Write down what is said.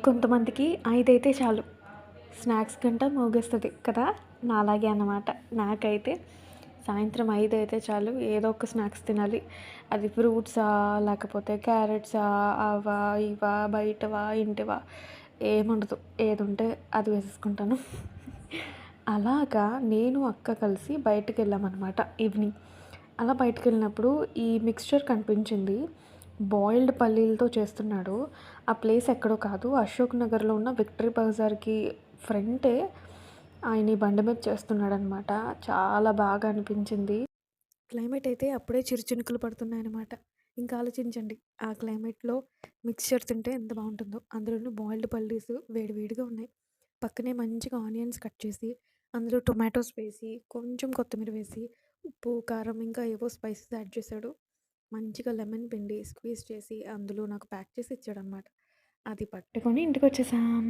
కొంతమందికి 5 అయితే చాలు. స్నాక్స్ గంట మోగేస్తది కదా! నాలాగే అన్నమాట. నాకైతే సాయంత్రం 5 అయితే చాలు ఏదో ఒక స్నాక్స్ తినాలి. అది ఫ్రూట్సా, లేకపోతే క్యారెట్సా, అవా, ఇవా, బయటవా, ఇంటివా ఏముండదు. ఏదుంటే అది వేసేసుకుంటాను. అలాగా నేను, అక్క కలిసి బయటికెళ్ళామనమాట ఈవినింగ్. అలా బయటికెళ్ళినప్పుడు ఈ మిక్స్చర్ కనిపించింది. బాయిల్డ్ పల్లీలతో చేస్తున్నాడు. ఆ ప్లేస్ ఎక్కడో కాదు, అశోక్ నగర్‌లో ఉన్న విక్టరీ బజార్‌కి ఫ్రంటే ఆయన ఈ బండి మీద చేస్తున్నాడనమాట. చాలా బాగా అనిపించింది. క్లైమేట్ అయితే అప్పుడే చిరుచినుకులు పడుతున్నాయనమాట. ఇంకా ఆలోచించండి, ఆ క్లైమేట్‌లో మిక్స్చర్ తింటే ఎంత బావుంటుందో. అందులోనూ బాయిల్డ్ పల్లీస్ వేడి వేడిగా ఉన్నాయి. పక్కనే మంచిగా ఆనియన్స్ కట్ చేసి, అందులో టొమాటోస్ వేసి, కొంచెం కొత్తిమీర వేసి, ఉప్పు, కారం ఇంకా ఏవో స్పైసెస్ యాడ్ చేశాడు. మంచిగా లెమన్ పిండి స్క్వీజ్ చేసి అందులో నాకు ప్యాక్ చేసి ఇచ్చాడనమాట. అది పట్టుకొని ఇంటికొచ్చేసాం.